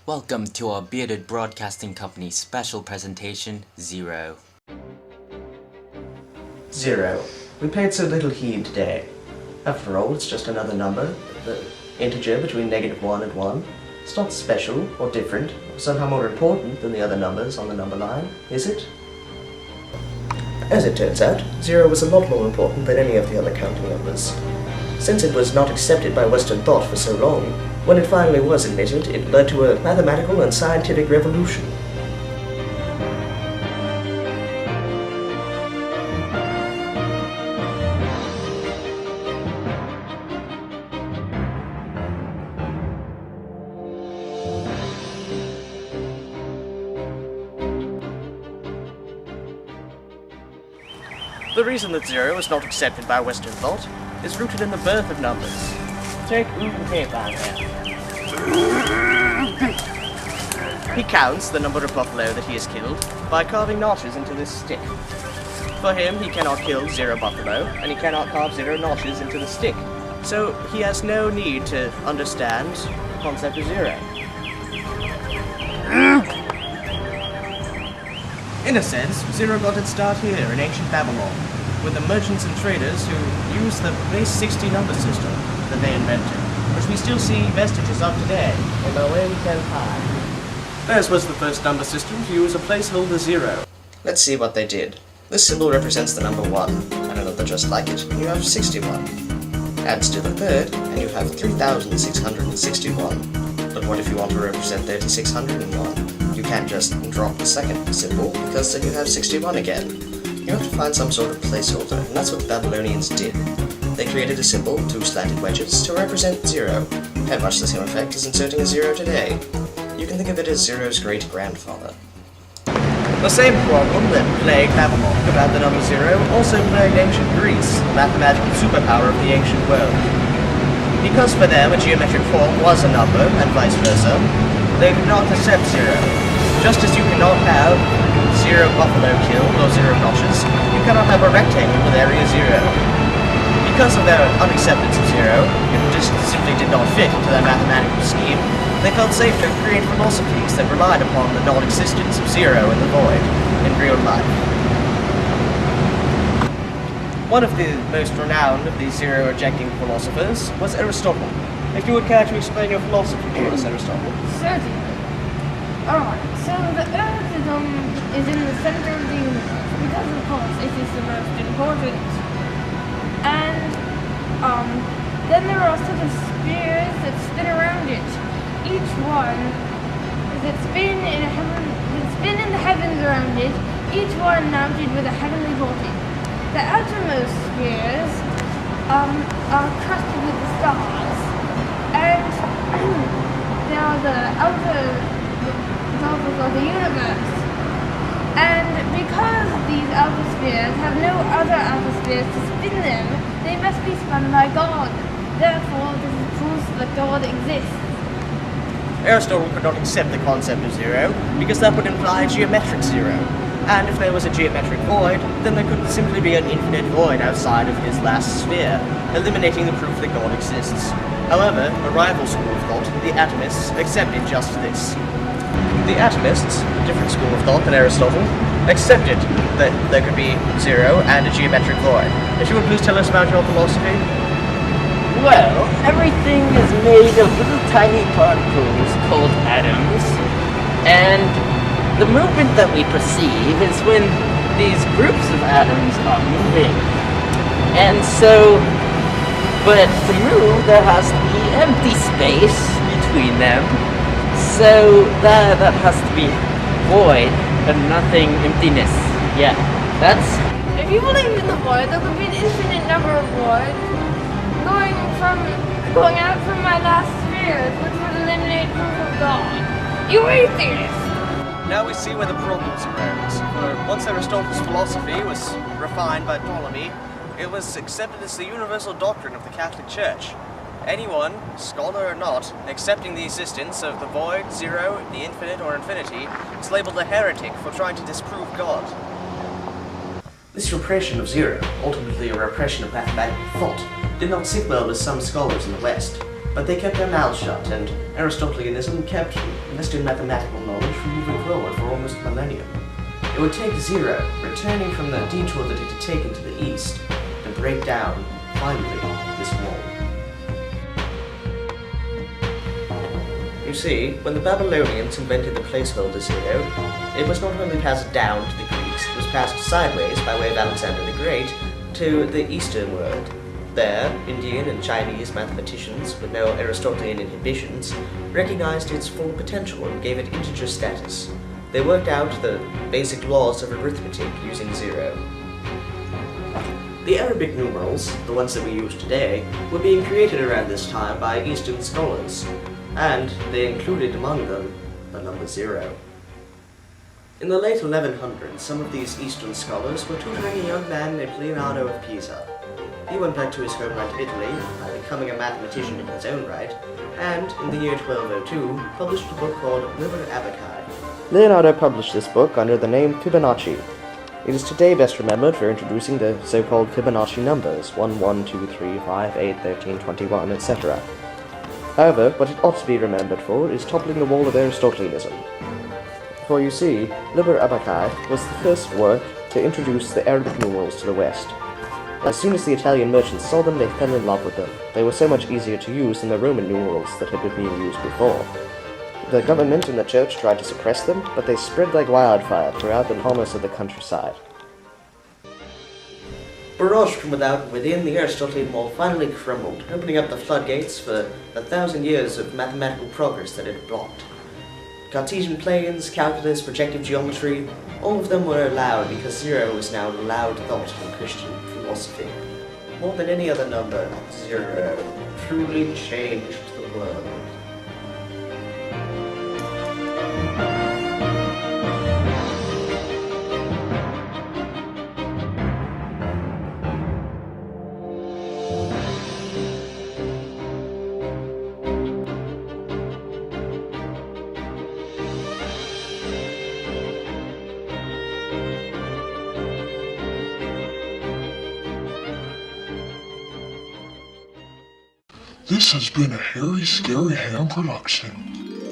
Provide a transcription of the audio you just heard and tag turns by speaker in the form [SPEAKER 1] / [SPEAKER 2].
[SPEAKER 1] Welcome to our Bearded Broadcasting Company special presentation, Zero.
[SPEAKER 2] Zero. We paid so little heed today. After all, it's just another number, the integer between -1 and 1. It's not special or different, or somehow more important than the other numbers on the number line, is it? As it turns out, zero was a lot more important than any of the other counting numbers. Since it was not accepted by Western thought for so long, when it finally was admitted, it led to a mathematical and scientific revolution. The reason that zero is not accepted by Western thought is rooted in the birth of numbers. Take Uwe down here. He counts the number of buffalo that he has killed by carving notches into this stick. For him, he cannot kill 0 buffalo, and he cannot carve 0 notches into the stick. So he has no need to understand the concept of zero. In a sense, zero got its start here in ancient Babylon, with the merchants and traders who used the base 60 number system that they invented, which we still see vestiges of today, although where we can hide. Theirs was the first number system to use a placeholder 0. Let's see what they did. This symbol represents the number 1, and another just like it, and you have 61. Add still a third, and you have 3,661. But what if you want to represent 3,601? You can't just drop the second symbol, because then you have 61 again. You have to find some sort of placeholder, and that's what the Babylonians did. They created a symbol, 2 slanted wedges, to represent 0. Had much the same effect as inserting a 0 today. You can think of it as 0's great-grandfather. The same problem that plagued Babylon about the number 0 also plagued ancient Greece, the mathematical superpower of the ancient world. Because for them a geometric form was a number, and vice versa, they could not accept 0. Just as you cannot have 0 buffalo killed or 0 notches, you cannot have a rectangle with area 0. Because of their unacceptance of 0, it just simply did not fit into their mathematical scheme, they felt safe to create philosophies that relied upon the non-existence of 0 in the void, in real life. One of the most renowned of these zero-rejecting philosophers was Aristotle. If you would care to explain your philosophy to us, Aristotle.
[SPEAKER 3] Certainly. Alright, so the Earth is in the center of the universe, because of course it is the most important. And, then there are sort of spheres that spin around it. Each one that spin in the heavens around it, each one mounted with a heavenly voltage. The outermost spheres, are crusted with the stars. And they are the outer bubbles of the universe. And because these outer spheres have no other outer spheres to spin them, they must be spun by God. Therefore, this is proof that God exists.
[SPEAKER 2] Aristotle could not accept the concept of 0, because that would imply a geometric 0. And if there was a geometric void, then there could simply be an infinite void outside of his last sphere, eliminating the proof that God exists. However, a rival school of thought, the Atomists, accepted just this. The Atomists, a different school of thought than Aristotle, accepted that there could be 0 and a geometric void. If you would please tell us about your philosophy?
[SPEAKER 4] Well, everything is made of little tiny particles called atoms, and the movement that we perceive is when these groups of atoms are moving. And so, but to move, there has to be empty space between them, so that has to be void and nothing emptiness. Yeah, that's...
[SPEAKER 3] If you believe in the void, there would be an infinite number of voids going out from my last spheres, which would eliminate proof of God. You atheist!
[SPEAKER 2] Now we see where the problems arose. For once Aristotle's philosophy was refined by Ptolemy, it was accepted as the universal doctrine of the Catholic Church. Anyone, scholar or not, accepting the existence of the void, 0, the infinite, or infinity, is labeled a heretic for trying to disprove God. This repression of 0, ultimately a repression of mathematical thought, did not sit well with some scholars in the West. but they kept their mouths shut, and Aristotelianism kept Western mathematical knowledge from moving forward for almost a millennium. It would take Zero, returning from the detour that it had taken to the east, to break down, finally, this wall. You see, when the Babylonians invented the placeholder zero, it was not only passed down to the Greeks, it was passed sideways by way of Alexander the Great to the Eastern world. There, Indian and Chinese mathematicians, with no Aristotelian inhibitions, recognized its full potential and gave it integer status. They worked out the basic laws of arithmetic using zero. The Arabic numerals, the ones that we use today, were being created around this time by Eastern scholars, and they included among them the number zero. In the late 1100s, some of these Eastern scholars were tutoring a young man named Leonardo of Pisa. He went back to his homeland Italy, becoming a mathematician in his own right, and in the year 1202 published a book called Liber Abaci. Leonardo published this book under the name Fibonacci. It is today best remembered for introducing the so-called Fibonacci numbers 1, 1, 2, 3, 5, 8, 13, 21, etc. However, what it ought to be remembered for is toppling the wall of Aristotelianism. For you see, Liber Abaci was the first work to introduce the Arabic numerals to the West. As soon as the Italian merchants saw them, they fell in love with them. They were so much easier to use than the Roman numerals that had been being used before. The government and the church tried to suppress them, but they spread like wildfire throughout the commerce of the countryside. Barraged from without and within, the Aristotelian wall finally crumbled, opening up the floodgates for the 1,000 years of mathematical progress that it blocked. Cartesian planes, calculus, projective geometry, all of them were allowed because zero was now allowed thought in Christian philosophy. More than any other number, zero truly changed the world.
[SPEAKER 5] This has been a Harry Scary Ham production.